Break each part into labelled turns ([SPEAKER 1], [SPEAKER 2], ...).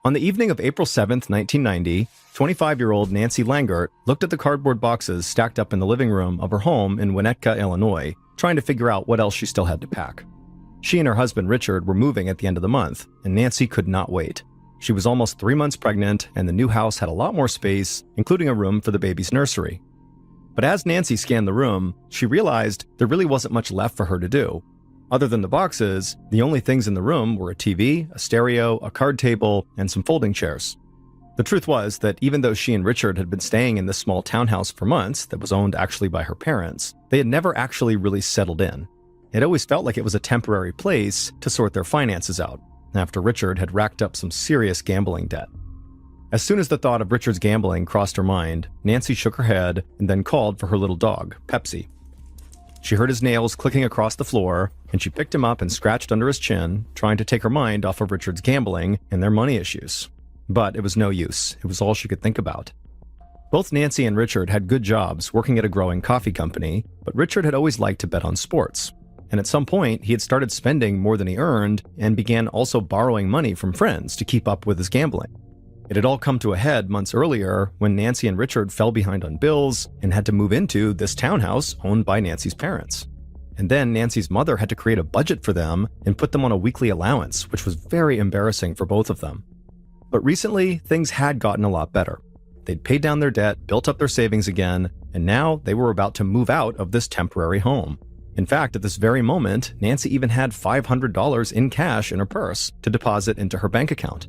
[SPEAKER 1] On the evening of April 7th, 1990, 25-year-old Nancy Langert looked at the cardboard boxes stacked up in the living room of her home in Winnetka, Illinois, trying to figure out what else she still had to pack. She and her husband Richard were moving at the end of the month, and Nancy could not wait. She was almost 3 months pregnant, and the new house had a lot more space, including a room for the baby's nursery. But as Nancy scanned the room, she realized there really wasn't much left for her to do. Other than the boxes, the only things in the room were a TV, a stereo, a card table, and some folding chairs. The truth was that even though she and Richard had been staying in this small townhouse for months that was owned actually by her parents, they had never actually really settled in. It always felt like it was a temporary place to sort their finances out, after Richard had racked up some serious gambling debt. As soon as the thought of Richard's gambling crossed her mind, Nancy shook her head and then called for her little dog, Pepsi. She heard his nails clicking across the floor, and she picked him up and scratched under his chin, trying to take her mind off of Richard's gambling and their money issues. But it was no use. It was all she could think about. Both Nancy and Richard had good jobs working at a growing coffee company, but Richard had always liked to bet on sports. And at some point, he had started spending more than he earned and began also borrowing money from friends to keep up with his gambling. It had all come to a head months earlier when Nancy and Richard fell behind on bills and had to move into this townhouse owned by Nancy's parents. And then Nancy's mother had to create a budget for them and put them on a weekly allowance, which was very embarrassing for both of them. But recently, things had gotten a lot better. They'd paid down their debt, built up their savings again, and now they were about to move out of this temporary home. In fact, at this very moment, Nancy even had $500 in cash in her purse to deposit into her bank account.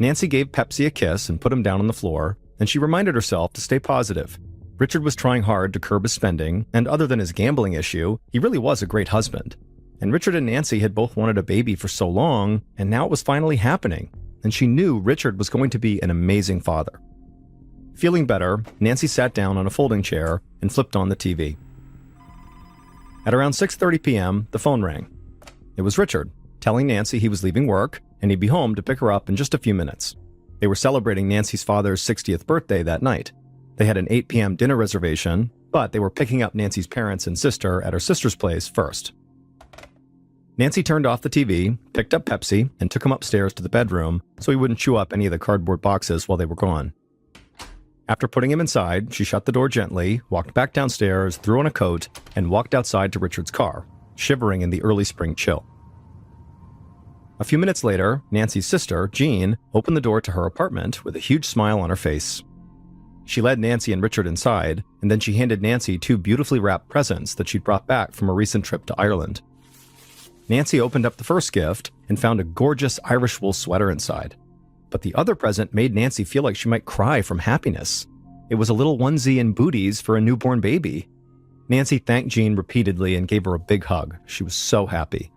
[SPEAKER 1] Nancy gave Pepsi a kiss and put him down on the floor, and she reminded herself to stay positive. Richard was trying hard to curb his spending, and other than his gambling issue, he really was a great husband. And Richard and Nancy had both wanted a baby for so long, and now it was finally happening, and she knew Richard was going to be an amazing father. Feeling better, Nancy sat down on a folding chair and flipped on the TV. At around 6:30 p.m., the phone rang. It was Richard, telling Nancy he was leaving work, and he'd be home to pick her up in just a few minutes. They were celebrating Nancy's father's 60th birthday that night. They had an 8 p.m. dinner reservation, but they were picking up Nancy's parents and sister at her sister's place first. Nancy turned off the TV, picked up Pepsi, and took him upstairs to the bedroom so he wouldn't chew up any of the cardboard boxes while they were gone. After putting him inside, she shut the door gently, walked back downstairs, threw on a coat, and walked outside to Richard's car, shivering in the early spring chill. A few minutes later, Nancy's sister, Jean, opened the door to her apartment with a huge smile on her face. She led Nancy and Richard inside, and then she handed Nancy 2 beautifully wrapped presents that she'd brought back from a recent trip to Ireland. Nancy opened up the first gift and found a gorgeous Irish wool sweater inside. But the other present made Nancy feel like she might cry from happiness. It was a little onesie and booties for a newborn baby. Nancy thanked Jean repeatedly and gave her a big hug. She was so happy.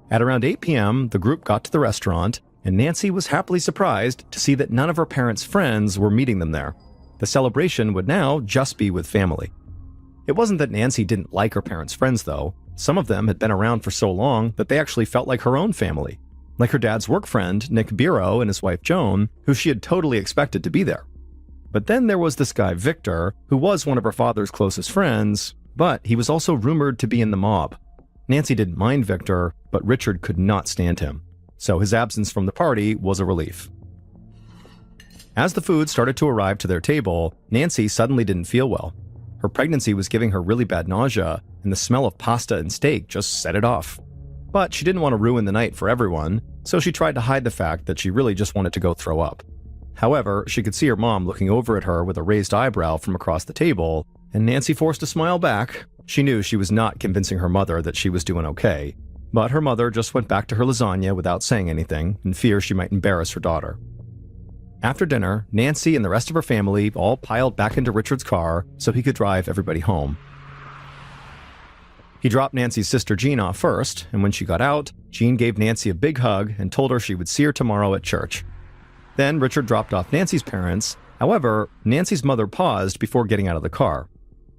[SPEAKER 1] At around 8 p.m., the group got to the restaurant, and Nancy was happily surprised to see that none of her parents' friends were meeting them there. The celebration would now just be with family. It wasn't that Nancy didn't like her parents' friends, though. Some of them had been around for so long that they actually felt like her own family. Like her dad's work friend, Nick Biro, and his wife Joan, who she had totally expected to be there. But then there was this guy, Victor, who was one of her father's closest friends, but he was also rumored to be in the mob. Nancy didn't mind Victor, but Richard could not stand him. So his absence from the party was a relief. As the food started to arrive to their table, Nancy suddenly didn't feel well. Her pregnancy was giving her really bad nausea, and the smell of pasta and steak just set it off. But she didn't want to ruin the night for everyone, so she tried to hide the fact that she really just wanted to go throw up. However, she could see her mom looking over at her with a raised eyebrow from across the table, and Nancy forced a smile back. She knew she was not convincing her mother that she was doing okay, but her mother just went back to her lasagna without saying anything, in fear she might embarrass her daughter. After dinner, Nancy and the rest of her family all piled back into Richard's car so he could drive everybody home. He dropped Nancy's sister Jean off first, and when she got out, Jean gave Nancy a big hug and told her she would see her tomorrow at church. Then Richard dropped off Nancy's parents. However, Nancy's mother paused before getting out of the car.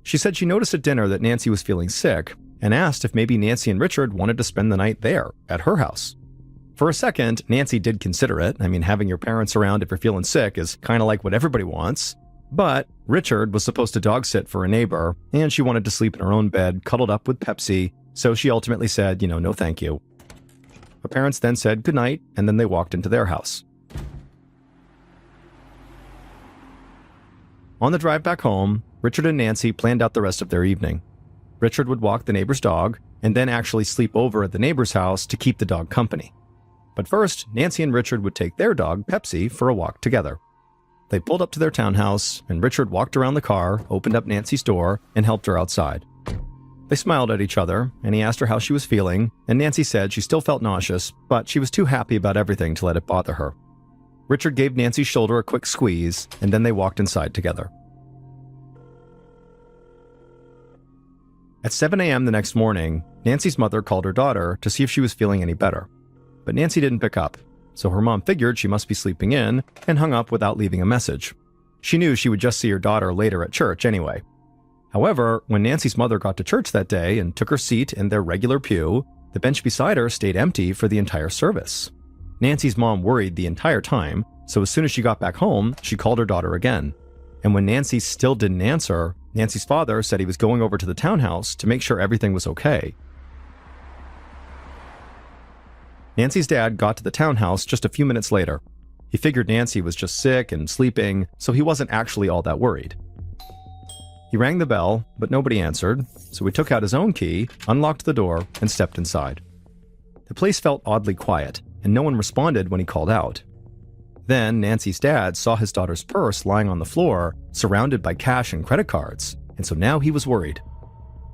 [SPEAKER 1] She said she noticed at dinner that Nancy was feeling sick and asked if maybe Nancy and Richard wanted to spend the night there, at her house. For a second, Nancy did consider it. I mean, having your parents around if you're feeling sick is kind of like what everybody wants. But Richard was supposed to dog sit for a neighbor, and she wanted to sleep in her own bed, cuddled up with Pepsi, so she ultimately said, no thank you. Her parents then said goodnight, and then they walked into their house. On the drive back home, Richard and Nancy planned out the rest of their evening. Richard would walk the neighbor's dog, and then actually sleep over at the neighbor's house to keep the dog company. But first, Nancy and Richard would take their dog, Pepsi, for a walk together. They pulled up to their townhouse, and Richard walked around the car, opened up Nancy's door, and helped her outside. They smiled at each other, and he asked her how she was feeling, and Nancy said she still felt nauseous, but she was too happy about everything to let it bother her. Richard gave Nancy's shoulder a quick squeeze, and then they walked inside together. At 7 a.m. the next morning, Nancy's mother called her daughter to see if she was feeling any better. But Nancy didn't pick up, so her mom figured she must be sleeping in and hung up without leaving a message. She knew she would just see her daughter later at church anyway. However, when Nancy's mother got to church that day and took her seat in their regular pew, the bench beside her stayed empty for the entire service. Nancy's mom worried the entire time, so as soon as she got back home, she called her daughter again. And when Nancy still didn't answer, Nancy's father said he was going over to the townhouse to make sure everything was okay. Nancy's dad got to the townhouse just a few minutes later. He figured Nancy was just sick and sleeping, so he wasn't actually all that worried. He rang the bell, but nobody answered, so he took out his own key, unlocked the door, and stepped inside. The place felt oddly quiet, and no one responded when he called out. Then Nancy's dad saw his daughter's purse lying on the floor, surrounded by cash and credit cards, and so now he was worried.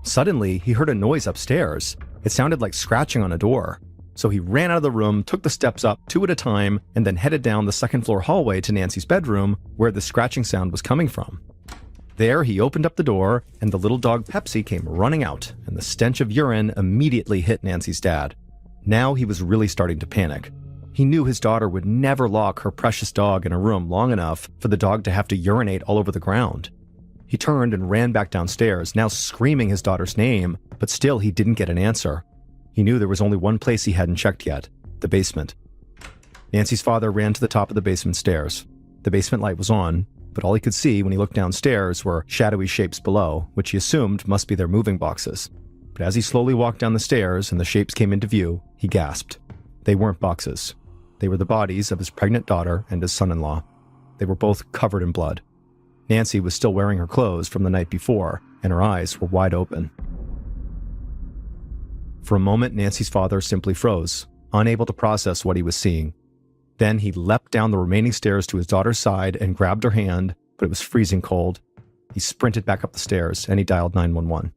[SPEAKER 1] Suddenly, he heard a noise upstairs. It sounded like scratching on a door. So he ran out of the room, took the steps up 2 at a time, and then headed down the second-floor hallway to Nancy's bedroom, where the scratching sound was coming from. There, he opened up the door, and the little dog Pepsi came running out, and the stench of urine immediately hit Nancy's dad. Now he was really starting to panic. He knew his daughter would never lock her precious dog in a room long enough for the dog to have to urinate all over the ground. He turned and ran back downstairs, now screaming his daughter's name, but still he didn't get an answer. He knew there was only one place he hadn't checked yet, the basement. Nancy's father ran to the top of the basement stairs. The basement light was on, but all he could see when he looked downstairs were shadowy shapes below, which he assumed must be their moving boxes. But as he slowly walked down the stairs and the shapes came into view, he gasped. They weren't boxes. They were the bodies of his pregnant daughter and his son-in-law. They were both covered in blood. Nancy was still wearing her clothes from the night before, and her eyes were wide open. For a moment, Nancy's father simply froze, unable to process what he was seeing. Then he leapt down the remaining stairs to his daughter's side and grabbed her hand, but it was freezing cold. He sprinted back up the stairs and he dialed 911.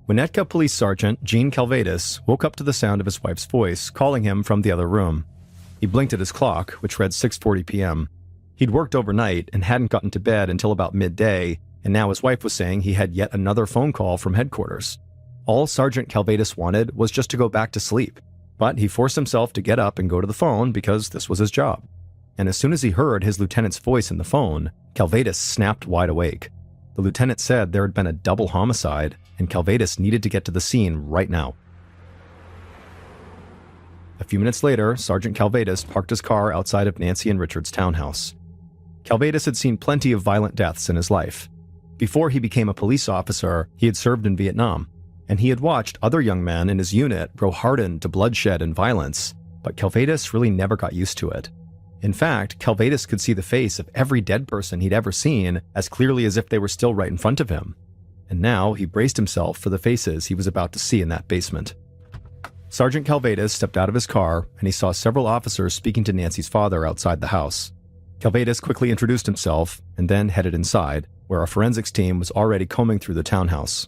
[SPEAKER 1] Winnetka Police Sergeant Gene Calvados woke up to the sound of his wife's voice calling him from the other room. He blinked at his clock, which read 6:40 p.m. He'd worked overnight and hadn't gotten to bed until about midday, and now his wife was saying he had yet another phone call from headquarters. All Sergeant Calvados wanted was just to go back to sleep, but he forced himself to get up and go to the phone because this was his job. And as soon as he heard his lieutenant's voice in the phone, Calvados snapped wide awake. The lieutenant said there had been a double homicide, and Calvados needed to get to the scene right now. A few minutes later, Sergeant Calvados parked his car outside of Nancy and Richard's townhouse. Calvados had seen plenty of violent deaths in his life. Before he became a police officer, he had served in Vietnam, and he had watched other young men in his unit grow hardened to bloodshed and violence, but Calvados really never got used to it. In fact, Calvados could see the face of every dead person he'd ever seen as clearly as if they were still right in front of him. And now he braced himself for the faces he was about to see in that basement. Sergeant Calvados stepped out of his car, and he saw several officers speaking to Nancy's father outside the house. Calvados quickly introduced himself and then headed inside, where a forensics team was already combing through the townhouse.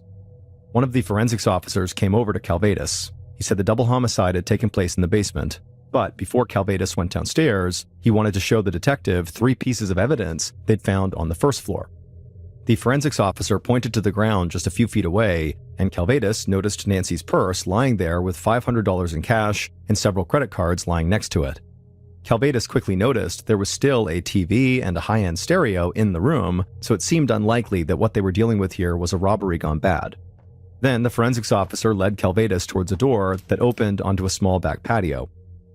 [SPEAKER 1] One of the forensics officers came over to Calvados. He said the double homicide had taken place in the basement, but before Calvados went downstairs, he wanted to show the detective 3 pieces of evidence they'd found on the first floor. The forensics officer pointed to the ground just a few feet away, and Calvados noticed Nancy's purse lying there with $500 in cash and several credit cards lying next to it. Calvados quickly noticed there was still a TV and a high-end stereo in the room, so it seemed unlikely that what they were dealing with here was a robbery gone bad. Then the forensics officer led Calvados towards a door that opened onto a small back patio.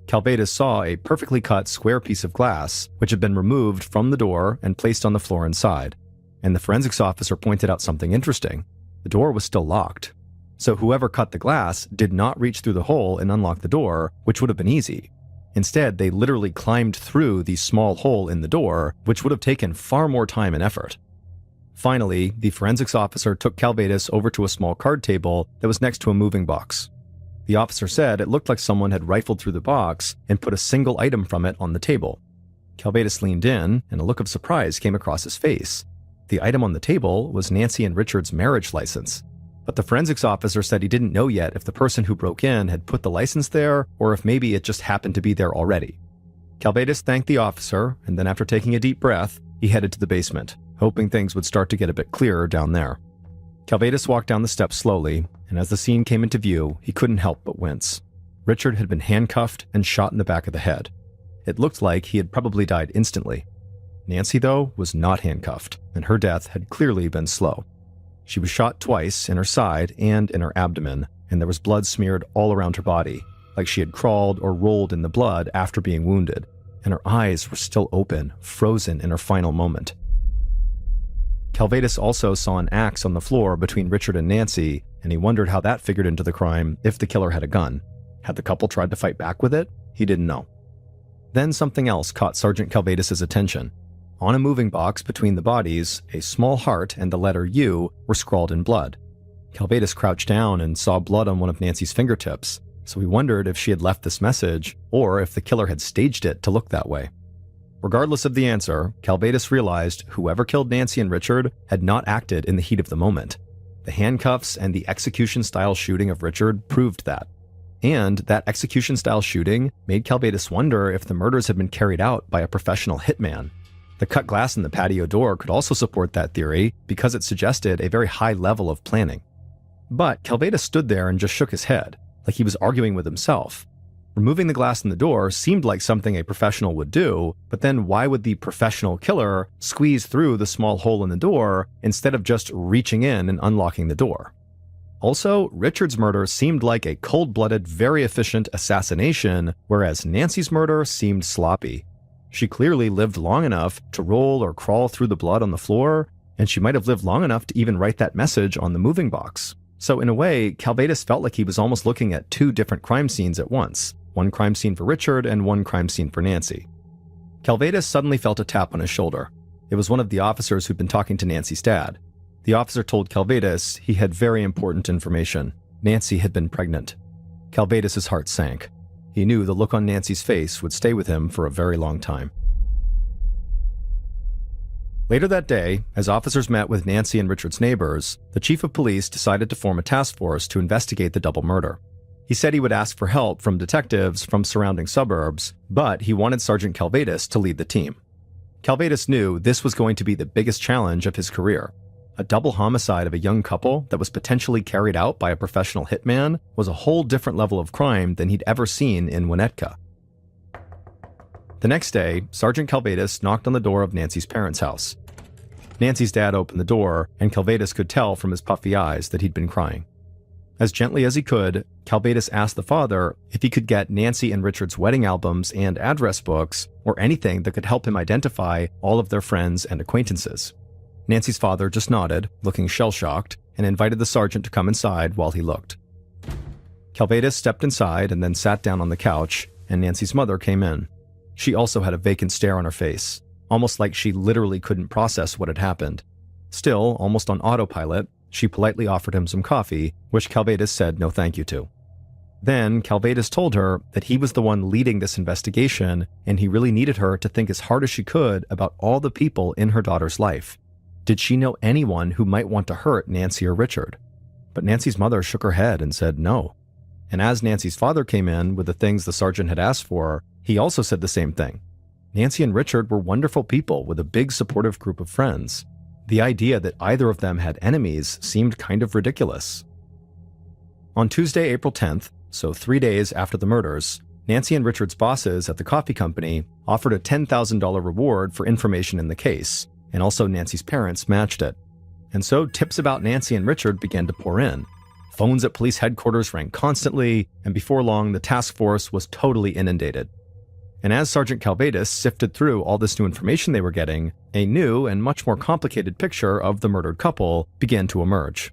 [SPEAKER 1] Calvados saw a perfectly cut square piece of glass, which had been removed from the door and placed on the floor inside. and the forensics officer pointed out something interesting. The door was still locked. So whoever cut the glass did not reach through the hole and unlock the door, which would have been easy. Instead, they literally climbed through the small hole in the door, which would have taken far more time and effort. Finally, the forensics officer took Calvados over to a small card table that was next to a moving box. The officer said it looked like someone had rifled through the box and put a single item from it on the table. Calvados leaned in, and a look of surprise came across his face. The item on the table was Nancy and Richard's marriage license. But the forensics officer said he didn't know yet if the person who broke in had put the license there or if maybe it just happened to be there already. Calvados thanked the officer, and then after taking a deep breath, he headed to the basement, hoping things would start to get a bit clearer down there. Calvados walked down the steps slowly, and as the scene came into view, he couldn't help but wince. Richard had been handcuffed and shot in the back of the head. It looked like he had probably died instantly. Nancy, though, was not handcuffed, and her death had clearly been slow. She was shot twice in her side and in her abdomen, and there was blood smeared all around her body, like she had crawled or rolled in the blood after being wounded, and her eyes were still open, frozen in her final moment. Calvados also saw an axe on the floor between Richard and Nancy, and he wondered how that figured into the crime if the killer had a gun. Had the couple tried to fight back with it? He didn't know. Then something else caught Sergeant Calvados' attention. On a moving box between the bodies, a small heart and the letter U were scrawled in blood. Calvados crouched down and saw blood on one of Nancy's fingertips, so he wondered if she had left this message or if the killer had staged it to look that way. Regardless of the answer, Calvados realized whoever killed Nancy and Richard had not acted in the heat of the moment. The handcuffs and the execution-style shooting of Richard proved that. And that execution-style shooting made Calvados wonder if the murders had been carried out by a professional hitman. The cut glass in the patio door could also support that theory because it suggested a very high level of planning. But Calvados stood there and just shook his head, like he was arguing with himself. Removing the glass in the door seemed like something a professional would do, but then why would the professional killer squeeze through the small hole in the door instead of just reaching in and unlocking the door? Also, Richard's murder seemed like a cold-blooded, very efficient assassination, whereas Nancy's murder seemed sloppy. She clearly lived long enough to roll or crawl through the blood on the floor, and she might have lived long enough to even write that message on the moving box. So in a way, Calvados felt like he was almost looking at two different crime scenes at once. One crime scene for Richard and one crime scene for Nancy. Calvados suddenly felt a tap on his shoulder. It was one of the officers who'd been talking to Nancy's dad. The officer told Calvados he had very important information. Nancy had been pregnant. Calvados' heart sank. He knew the look on Nancy's face would stay with him for a very long time. Later that day, as officers met with Nancy and Richard's neighbors, the chief of police decided to form a task force to investigate the double murder. He said he would ask for help from detectives from surrounding suburbs, but he wanted Sergeant Calvados to lead the team. Calvados knew this was going to be the biggest challenge of his career. A double homicide of a young couple that was potentially carried out by a professional hitman was a whole different level of crime than he'd ever seen in Winnetka. The next day, Sergeant Calvados knocked on the door of Nancy's parents' house. Nancy's dad opened the door, and Calvados could tell from his puffy eyes that he'd been crying. As gently as he could, Calvados asked the father if he could get Nancy and Richard's wedding albums and address books, or anything that could help him identify all of their friends and acquaintances. Nancy's father just nodded, looking shell-shocked, and invited the sergeant to come inside while he looked. Calvados stepped inside and then sat down on the couch, and Nancy's mother came in. She also had a vacant stare on her face, almost like she literally couldn't process what had happened. Still, almost on autopilot, she politely offered him some coffee, which Calvados said no thank you to. Then, Calvados told her that he was the one leading this investigation, and he really needed her to think as hard as she could about all the people in her daughter's life. Did she know anyone who might want to hurt Nancy or Richard? But Nancy's mother shook her head and said no. And as Nancy's father came in with the things the sergeant had asked for, he also said the same thing. Nancy and Richard were wonderful people with a big supportive group of friends. The idea that either of them had enemies seemed kind of ridiculous. On Tuesday, April 10th, so 3 days after the murders, Nancy and Richard's bosses at the coffee company offered a $10,000 reward for information in the case, and also Nancy's parents matched it. And so tips about Nancy and Richard began to pour in. Phones at police headquarters rang constantly, and before long, the task force was totally inundated. And as Sergeant Calvados sifted through all this new information they were getting, a new and much more complicated picture of the murdered couple began to emerge.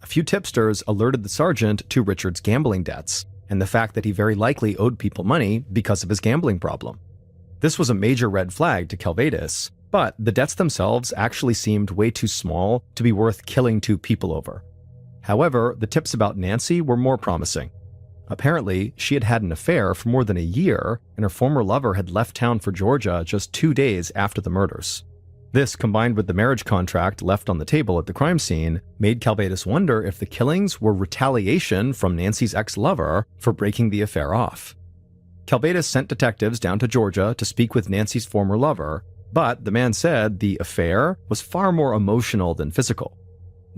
[SPEAKER 1] A few tipsters alerted the sergeant to Richard's gambling debts, and the fact that he very likely owed people money because of his gambling problem. This was a major red flag to Calvados, but the debts themselves actually seemed way too small to be worth killing two people over. However, the tips about Nancy were more promising. Apparently, she had had an affair for more than a year, and her former lover had left town for Georgia just 2 days after the murders. This, combined with the marriage contract left on the table at the crime scene, made Calvados wonder if the killings were retaliation from Nancy's ex-lover for breaking the affair off. Calvados sent detectives down to Georgia to speak with Nancy's former lover, but the man said the affair was far more emotional than physical.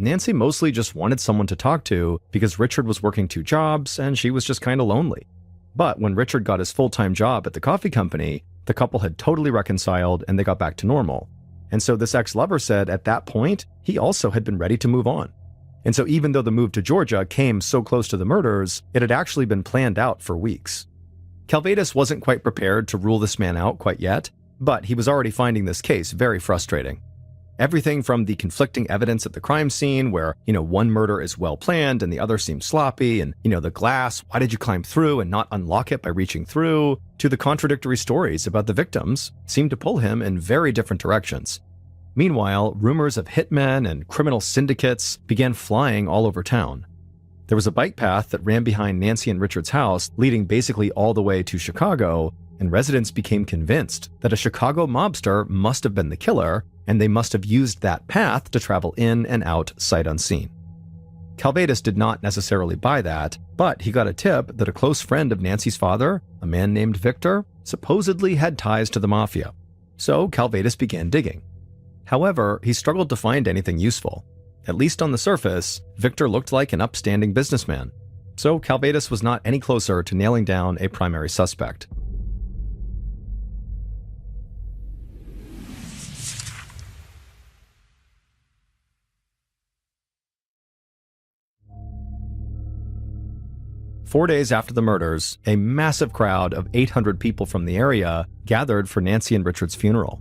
[SPEAKER 1] Nancy mostly just wanted someone to talk to because Richard was working 2 jobs and she was just kind of lonely. But when Richard got his full-time job at the coffee company, the couple had totally reconciled and they got back to normal. And so this ex-lover said at that point, he also had been ready to move on. And so even though the move to Georgia came so close to the murders, it had actually been planned out for weeks. Calvados wasn't quite prepared to rule this man out quite yet, but he was already finding this case very frustrating. Everything from the conflicting evidence at the crime scene where, one murder is well planned and the other seems sloppy, and, the glass, why did you climb through and not unlock it by reaching through, to the contradictory stories about the victims, seemed to pull him in very different directions. Meanwhile, rumors of hitmen and criminal syndicates began flying all over town. There was a bike path that ran behind Nancy and Richard's house, leading basically all the way to Chicago, and residents became convinced that a Chicago mobster must have been the killer, and they must have used that path to travel in and out sight unseen. Calvados did not necessarily buy that, but he got a tip that a close friend of Nancy's father, a man named Victor, supposedly had ties to the mafia. So Calvados began digging. However, he struggled to find anything useful. At least on the surface, Victor looked like an upstanding businessman. So Calvados was not any closer to nailing down a primary suspect. Four days after the murders, a massive crowd of 800 people from the area gathered for Nancy and Richard's funeral.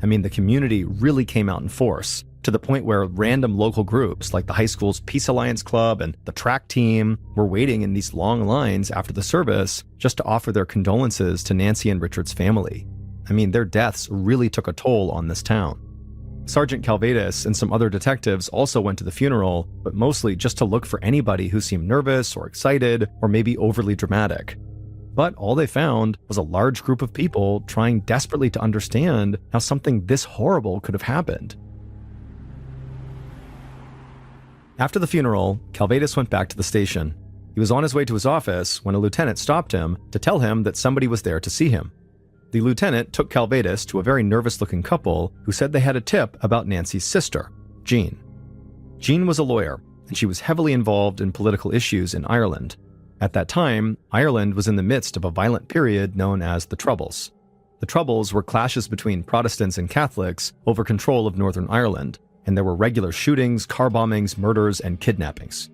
[SPEAKER 1] The community really came out in force, to the point where random local groups like the high school's Peace Alliance Club and the track team were waiting in these long lines after the service just to offer their condolences to Nancy and Richard's family. Their deaths really took a toll on this town. Sergeant Calvados and some other detectives also went to the funeral, but mostly just to look for anybody who seemed nervous or excited or maybe overly dramatic. But all they found was a large group of people trying desperately to understand how something this horrible could have happened. After the funeral, Calvados went back to the station. He was on his way to his office when a lieutenant stopped him to tell him that somebody was there to see him. The lieutenant took Calvados to a very nervous-looking couple who said they had a tip about Nancy's sister, Jean. Jean was a lawyer, and she was heavily involved in political issues in Ireland. At that time, Ireland was in the midst of a violent period known as the Troubles. The Troubles were clashes between Protestants and Catholics over control of Northern Ireland, and there were regular shootings, car bombings, murders, and kidnappings.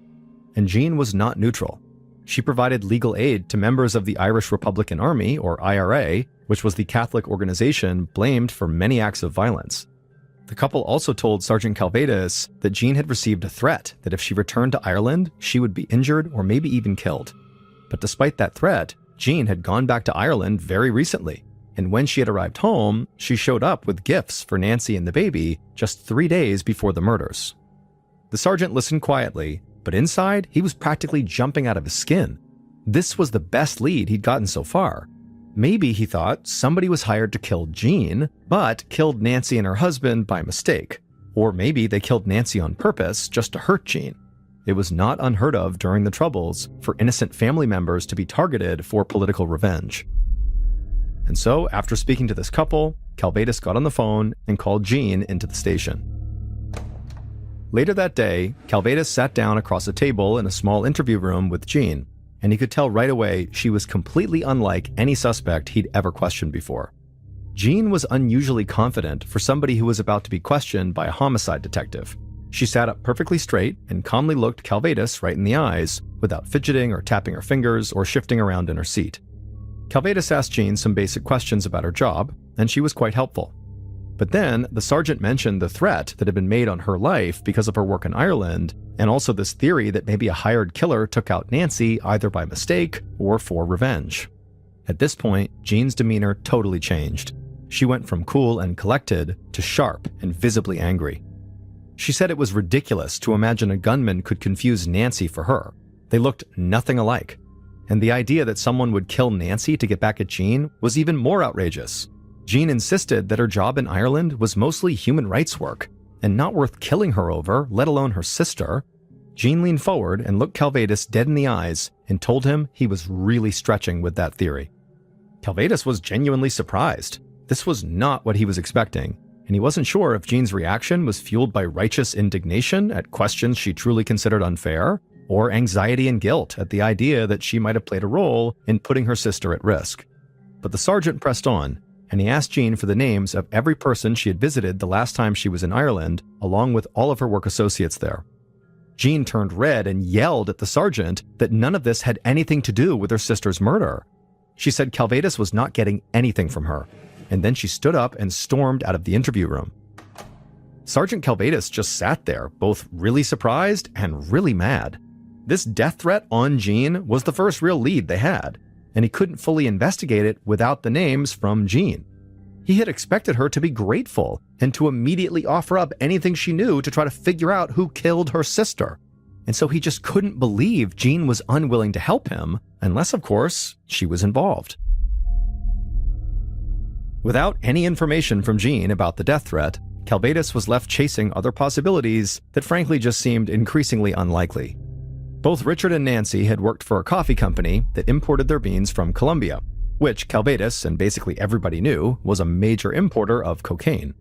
[SPEAKER 1] And Jean was not neutral. She provided legal aid to members of the Irish Republican Army, or IRA, which was the Catholic organization blamed for many acts of violence. The couple also told Sergeant Calvados that Jean had received a threat that if she returned to Ireland, she would be injured or maybe even killed. But despite that threat, Jean had gone back to Ireland very recently, and when she had arrived home, she showed up with gifts for Nancy and the baby just 3 days before the murders. The sergeant listened quietly, but inside, he was practically jumping out of his skin. This was the best lead he'd gotten so far. Maybe, he thought, somebody was hired to kill Jean, but killed Nancy and her husband by mistake. Or maybe they killed Nancy on purpose just to hurt Jean. It was not unheard of during the Troubles for innocent family members to be targeted for political revenge. And so, after speaking to this couple, Calvados got on the phone and called Jean into the station. Later that day, Calvados sat down across a table in a small interview room with Jean, and he could tell right away she was completely unlike any suspect he'd ever questioned before. Jean was unusually confident for somebody who was about to be questioned by a homicide detective. She sat up perfectly straight and calmly looked Calvados right in the eyes, without fidgeting or tapping her fingers or shifting around in her seat. Calvados asked Jean some basic questions about her job, and she was quite helpful. But then, the sergeant mentioned the threat that had been made on her life because of her work in Ireland, and also this theory that maybe a hired killer took out Nancy either by mistake or for revenge. At this point, Jean's demeanor totally changed. She went from cool and collected to sharp and visibly angry. She said it was ridiculous to imagine a gunman could confuse Nancy for her. They looked nothing alike. And the idea that someone would kill Nancy to get back at Jean was even more outrageous. Jean insisted that her job in Ireland was mostly human rights work, and not worth killing her over, let alone her sister. Jean leaned forward and looked Calvados dead in the eyes and told him he was really stretching with that theory. Calvados was genuinely surprised. This was not what he was expecting, and he wasn't sure if Jean's reaction was fueled by righteous indignation at questions she truly considered unfair, or anxiety and guilt at the idea that she might have played a role in putting her sister at risk. But the sergeant pressed on, and he asked Jean for the names of every person she had visited the last time she was in Ireland, along with all of her work associates there. Jean turned red and yelled at the sergeant that none of this had anything to do with her sister's murder. She said Calvados was not getting anything from her, and then she stood up and stormed out of the interview room. Sergeant Calvados just sat there, both really surprised and really mad. This death threat on Jean was the first real lead they had, and he couldn't fully investigate it without the names from Jean. He had expected her to be grateful and to immediately offer up anything she knew to try to figure out who killed her sister. And so he just couldn't believe Jean was unwilling to help him, unless, of course, she was involved. Without any information from Jean about the death threat, Calvados was left chasing other possibilities that frankly just seemed increasingly unlikely. Both Richard and Nancy had worked for a coffee company that imported their beans from Colombia, which Calvados and basically everybody knew was a major importer of cocaine.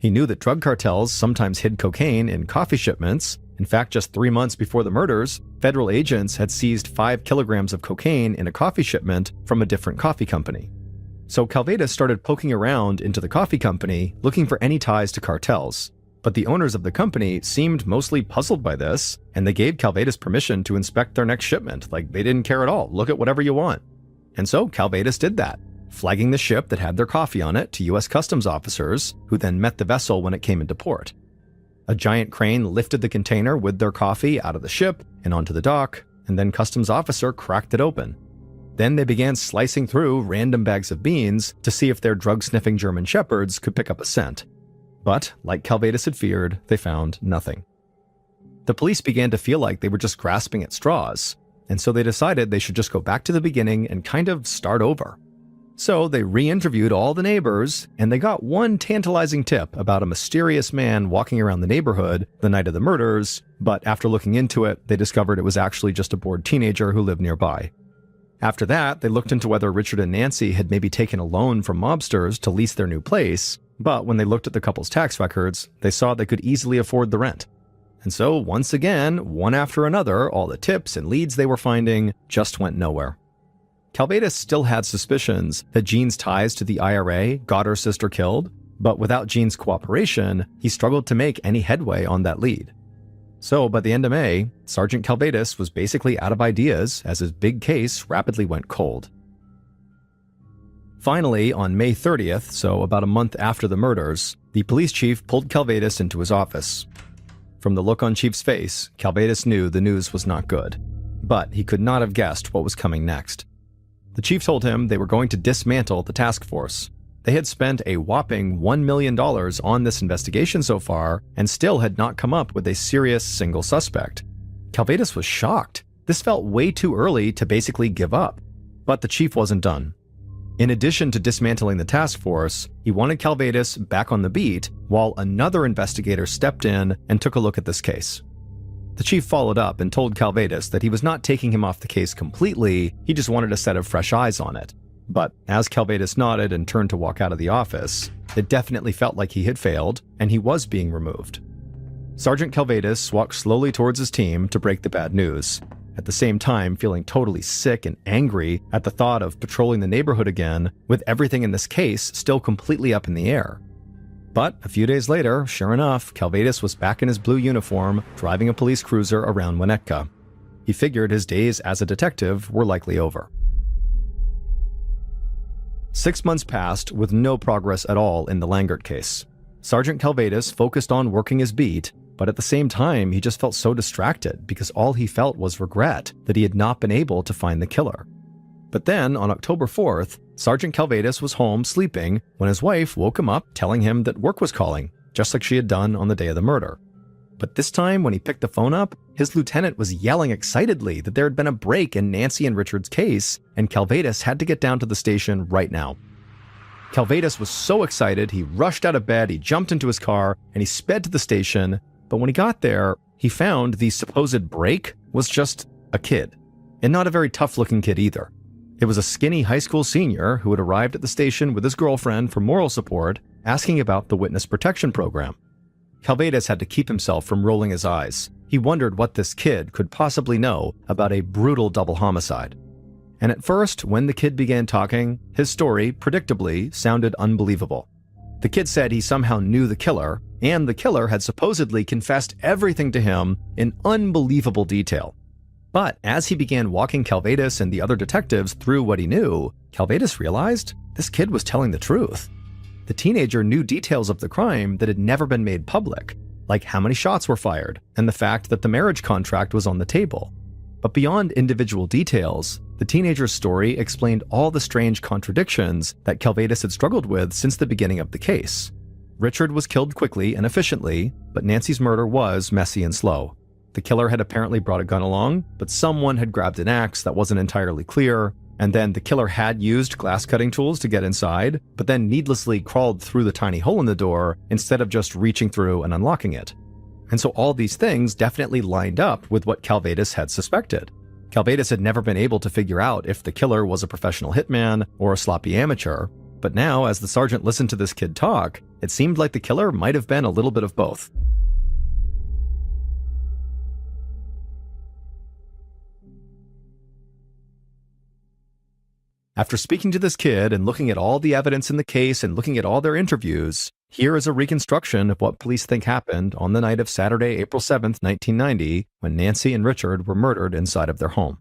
[SPEAKER 1] He knew that drug cartels sometimes hid cocaine in coffee shipments. In fact, just 3 months before the murders, federal agents had seized 5 kilograms of cocaine in a coffee shipment from a different coffee company. So Calvados started poking around into the coffee company, looking for any ties to cartels. But the owners of the company seemed mostly puzzled by this, and they gave Calvados permission to inspect their next shipment. Like, they didn't care at all. Look at whatever you want. And so Calvados did that, flagging the ship that had their coffee on it to U.S. Customs officers, who then met the vessel when it came into port. A giant crane lifted the container with their coffee out of the ship and onto the dock, and then Customs officer cracked it open. Then they began slicing through random bags of beans to see if their drug-sniffing German shepherds could pick up a scent. But, like Calvados had feared, they found nothing. The police began to feel like they were just grasping at straws, and so they decided they should just go back to the beginning and kind of start over. So they re-interviewed all the neighbors, and they got one tantalizing tip about a mysterious man walking around the neighborhood the night of the murders, but after looking into it, they discovered it was actually just a bored teenager who lived nearby. After that, they looked into whether Richard and Nancy had maybe taken a loan from mobsters to lease their new place, but when they looked at the couple's tax records, they saw they could easily afford the rent. And so, once again, one after another, all the tips and leads they were finding just went nowhere. Calvados still had suspicions that Jean's ties to the IRA got her sister killed, but without Jean's cooperation, he struggled to make any headway on that lead. So, by the end of May, Sergeant Calvados was basically out of ideas as his big case rapidly went cold. Finally, on May 30th, so about a month after the murders, the police chief pulled Calvados into his office. From the look on Chief's face, Calvados knew the news was not good, but he could not have guessed what was coming next. The chief told him they were going to dismantle the task force. They had spent a whopping $1 million on this investigation so far and still had not come up with a serious single suspect. Calvados was shocked. This felt way too early to basically give up. But the chief wasn't done. In addition to dismantling the task force, he wanted Calvados back on the beat while another investigator stepped in and took a look at this case. The chief followed up and told Calvados that he was not taking him off the case completely, he just wanted a set of fresh eyes on it. But as Calvados nodded and turned to walk out of the office, it definitely felt like he had failed and he was being removed. Sergeant Calvados walked slowly towards his team to break the bad news, at the same time feeling totally sick and angry at the thought of patrolling the neighborhood again with everything in this case still completely up in the air. But a few days later, sure enough, Calvados was back in his blue uniform, driving a police cruiser around Winnetka. He figured his days as a detective were likely over. 6 months passed with no progress at all in the Langert case. Sergeant Calvados focused on working his beat, but at the same time, he just felt so distracted because all he felt was regret that he had not been able to find the killer. But then, on October 4th, Sergeant Calvados was home sleeping when his wife woke him up telling him that work was calling, just like she had done on the day of the murder. But this time, when he picked the phone up, his lieutenant was yelling excitedly that there had been a break in Nancy and Richard's case, and Calvados had to get down to the station right now. Calvados was so excited, he rushed out of bed, he jumped into his car, and he sped to the station. But when he got there, he found the supposed break was just a kid, and not a very tough-looking kid either. It was a skinny high school senior who had arrived at the station with his girlfriend for moral support, asking about the witness protection program. Calvados had to keep himself from rolling his eyes. He wondered what this kid could possibly know about a brutal double homicide. And at first, when the kid began talking, his story, predictably, sounded unbelievable. The kid said he somehow knew the killer, and the killer had supposedly confessed everything to him in unbelievable detail. But as he began walking Calvados and the other detectives through what he knew, Calvados realized this kid was telling the truth. The teenager knew details of the crime that had never been made public, like how many shots were fired and the fact that the marriage contract was on the table. But beyond individual details, the teenager's story explained all the strange contradictions that Calvados had struggled with since the beginning of the case. Richard was killed quickly and efficiently, but Nancy's murder was messy and slow. The killer had apparently brought a gun along, but someone had grabbed an axe that wasn't entirely clear, and then the killer had used glass-cutting tools to get inside, but then needlessly crawled through the tiny hole in the door instead of just reaching through and unlocking it. And so all these things definitely lined up with what Calvados had suspected. Calvados had never been able to figure out if the killer was a professional hitman or a sloppy amateur, but now, as the sergeant listened to this kid talk, it seemed like the killer might have been a little bit of both. After speaking to this kid and looking at all the evidence in the case and looking at all their interviews, here is a reconstruction of what police think happened on the night of Saturday, April 7th, 1990, when Nancy and Richard were murdered inside of their home.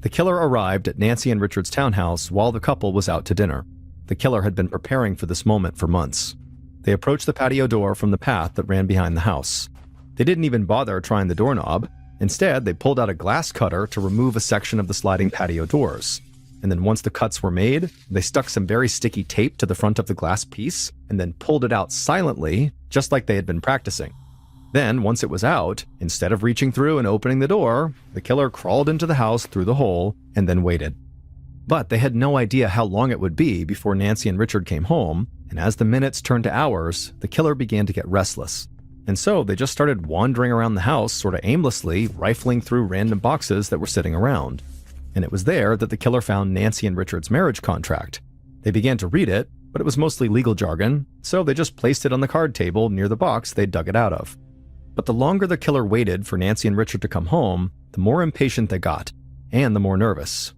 [SPEAKER 1] The killer arrived at Nancy and Richard's townhouse while the couple was out to dinner. The killer had been preparing for this moment for months. They approached the patio door from the path that ran behind the house. They didn't even bother trying the doorknob. Instead, they pulled out a glass cutter to remove a section of the sliding patio doors. And then once the cuts were made, they stuck some very sticky tape to the front of the glass piece and then pulled it out silently, just like they had been practicing. Then, once it was out, instead of reaching through and opening the door, the killer crawled into the house through the hole and then waited. But they had no idea how long it would be before Nancy and Richard came home, and as the minutes turned to hours, the killer began to get restless. And so they just started wandering around the house sort of aimlessly, rifling through random boxes that were sitting around. And it was there that the killer found Nancy and Richard's marriage contract. They began to read it, but it was mostly legal jargon, so they just placed it on the card table near the box they dug it out of. But the longer the killer waited for Nancy and Richard to come home, the more impatient they got, and the more nervous.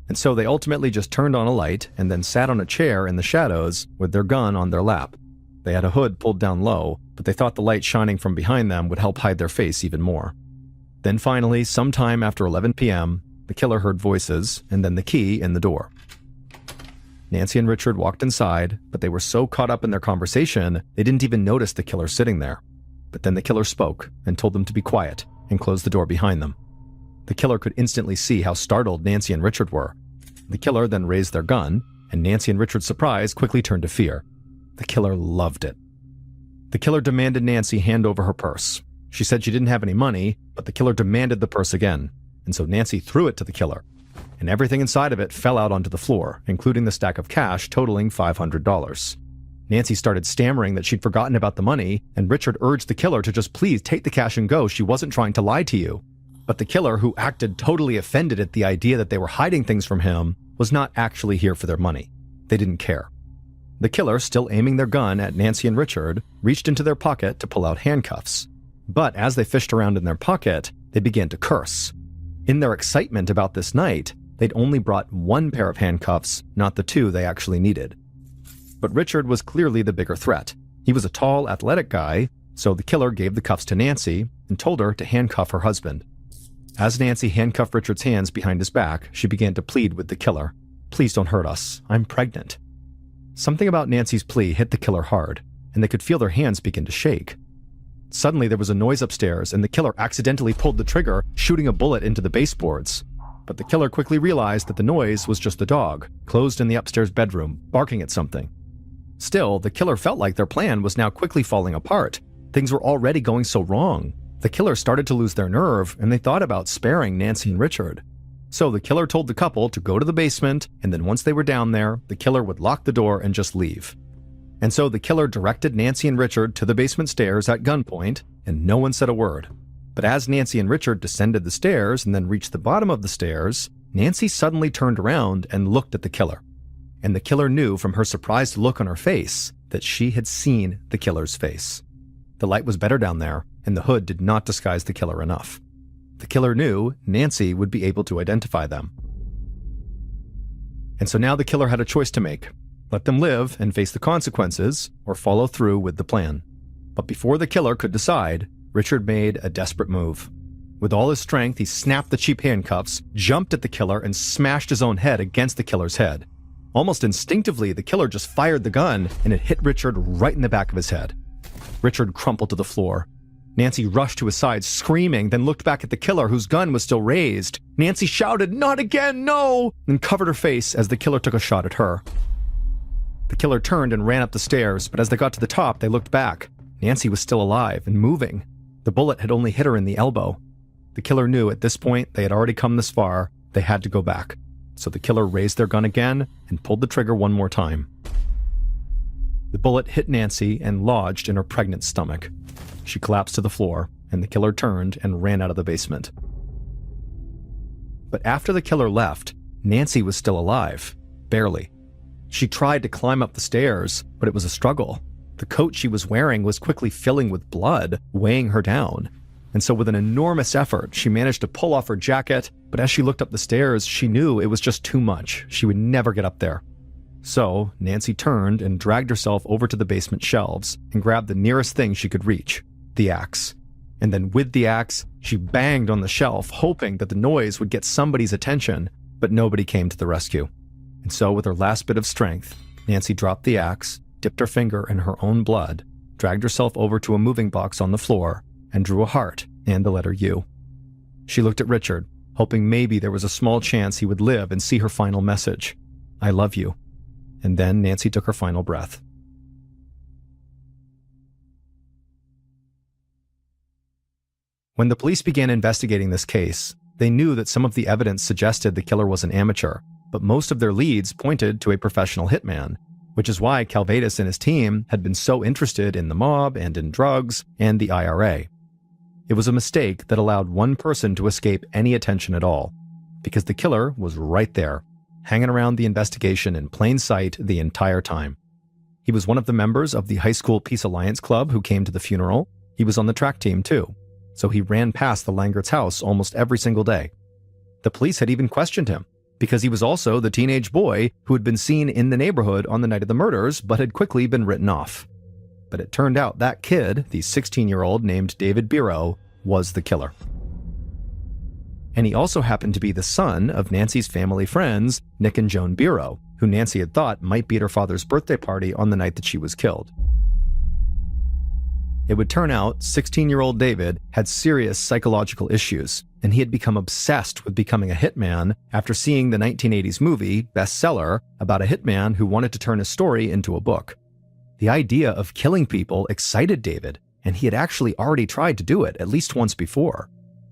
[SPEAKER 1] And so they ultimately just turned on a light and then sat on a chair in the shadows with their gun on their lap. They had a hood pulled down low, but they thought the light shining from behind them would help hide their face even more. Then finally, sometime after 11 p.m., the killer heard voices and then the key in the door. Nancy and Richard walked inside, but they were so caught up in their conversation, they didn't even notice the killer sitting there. But then the killer spoke and told them to be quiet and closed the door behind them. The killer could instantly see how startled Nancy and Richard were. The killer then raised their gun, and Nancy and Richard's surprise quickly turned to fear. The killer loved it. The killer demanded Nancy hand over her purse. She said she didn't have any money, but the killer demanded the purse again, and so Nancy threw it to the killer, and everything inside of it fell out onto the floor, including the stack of cash totaling $500. Nancy started stammering that she'd forgotten about the money, and Richard urged the killer to just please take the cash and go. She wasn't trying to lie to you. But the killer, who acted totally offended at the idea that they were hiding things from him, was not actually here for their money. They didn't care. The killer, still aiming their gun at Nancy and Richard, reached into their pocket to pull out handcuffs. But as they fished around in their pocket, they began to curse. In their excitement about this night, they'd only brought one pair of handcuffs, not the two they actually needed. But Richard was clearly the bigger threat. He was a tall, athletic guy, So the killer gave the cuffs to Nancy and told her to handcuff her husband. As Nancy handcuffed Richard's hands behind his back, she began to plead with the killer. "Please don't hurt us. I'm pregnant." Something about Nancy's plea hit the killer hard, and they could feel their hands begin to shake. Suddenly there was a noise upstairs, and the killer accidentally pulled the trigger, shooting a bullet into the baseboards. But the killer quickly realized that the noise was just the dog, closed in the upstairs bedroom, barking at something. Still, the killer felt like their plan was now quickly falling apart. Things were already going so wrong. The killer started to lose their nerve, and they thought about sparing Nancy and Richard. So the killer told the couple to go to the basement, and then once they were down there, the killer would lock the door and just leave. And so the killer directed Nancy and Richard to the basement stairs at gunpoint, and no one said a word. But as Nancy and Richard descended the stairs and then reached the bottom of the stairs, Nancy suddenly turned around and looked at the killer. And the killer knew from her surprised look on her face that she had seen the killer's face. The light was better down there, and the hood did not disguise the killer enough. The killer knew Nancy would be able to identify them. And so now the killer had a choice to make. Let them live and face the consequences, or follow through with the plan. But before the killer could decide, Richard made a desperate move. With all his strength, he snapped the cheap handcuffs, jumped at the killer, and smashed his own head against the killer's head. Almost instinctively, the killer just fired the gun, and it hit Richard right in the back of his head. Richard crumpled to the floor. Nancy rushed to his side, screaming, then looked back at the killer, whose gun was still raised. Nancy shouted, "Not again, no!" and covered her face as the killer took a shot at her. The killer turned and ran up the stairs, but as they got to the top, they looked back. Nancy was still alive and moving. The bullet had only hit her in the elbow. The killer knew at this point they had already come this far, they had to go back. So the killer raised their gun again and pulled the trigger one more time. The bullet hit Nancy and lodged in her pregnant stomach. She collapsed to the floor, and the killer turned and ran out of the basement. But after the killer left, Nancy was still alive. Barely. She tried to climb up the stairs, but it was a struggle. The coat she was wearing was quickly filling with blood, weighing her down. And so with an enormous effort, she managed to pull off her jacket, but as she looked up the stairs, she knew it was just too much. She would never get up there. So, Nancy turned and dragged herself over to the basement shelves and grabbed the nearest thing she could reach, the axe. And then with the axe, she banged on the shelf, hoping that the noise would get somebody's attention, but nobody came to the rescue. And so with her last bit of strength, Nancy dropped the axe, dipped her finger in her own blood, dragged herself over to a moving box on the floor, and drew a heart and the letter U. She looked at Richard, hoping maybe there was a small chance he would live and see her final message. "I love you." And then Nancy took her final breath. When the police began investigating this case, they knew that some of the evidence suggested the killer was an amateur, but most of their leads pointed to a professional hitman, which is why Calvados and his team had been so interested in the mob and in drugs and the IRA. It was a mistake that allowed one person to escape any attention at all, because the killer was right there, hanging around the investigation in plain sight the entire time. He was one of the members of the High School Peace Alliance Club who came to the funeral. He was on the track team too, so he ran past the Langerts' house almost every single day. The police had even questioned him, because he was also the teenage boy who had been seen in the neighborhood on the night of the murders, but had quickly been written off. But it turned out that kid, the 16-year-old named David Biro, was the killer. And he also happened to be the son of Nancy's family friends, Nick and Joan Biro, who Nancy had thought might be at her father's birthday party on the night that she was killed. It would turn out 16-year-old David had serious psychological issues, and he had become obsessed with becoming a hitman after seeing the 1980s movie, Bestseller, about a hitman who wanted to turn his story into a book. The idea of killing people excited David, and he had actually already tried to do it at least once before.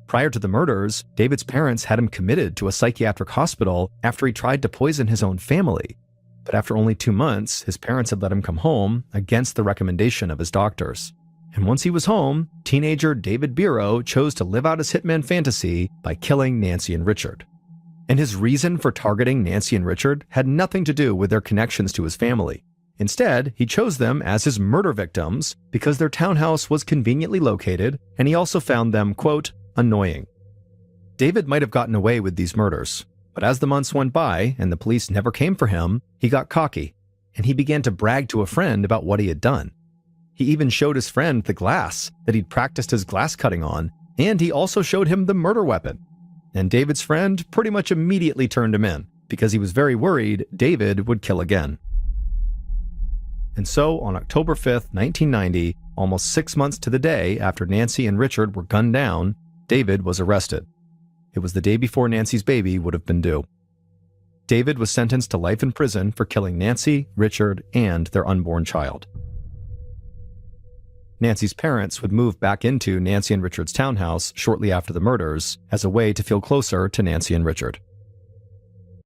[SPEAKER 1] Prior to the murders, David's parents had him committed to a psychiatric hospital after he tried to poison his own family. But after only 2 months, his parents had let him come home against the recommendation of his doctors. And once he was home, teenager David Biro chose to live out his hitman fantasy by killing Nancy and Richard. And his reason for targeting Nancy and Richard had nothing to do with their connections to his family. Instead, he chose them as his murder victims because their townhouse was conveniently located, and he also found them, quote, annoying. David might have gotten away with these murders, but as the months went by and the police never came for him, he got cocky, and he began to brag to a friend about what he had done. He even showed his friend the glass that he'd practiced his glass cutting on, and he also showed him the murder weapon. And David's friend pretty much immediately turned him in, because he was very worried David would kill again. And so, on October 5th, 1990, almost 6 months to the day after Nancy and Richard were gunned down, David was arrested. It was the day before Nancy's baby would have been due. David was sentenced to life in prison for killing Nancy, Richard, and their unborn child. Nancy's parents would move back into Nancy and Richard's townhouse shortly after the murders as a way to feel closer to Nancy and Richard.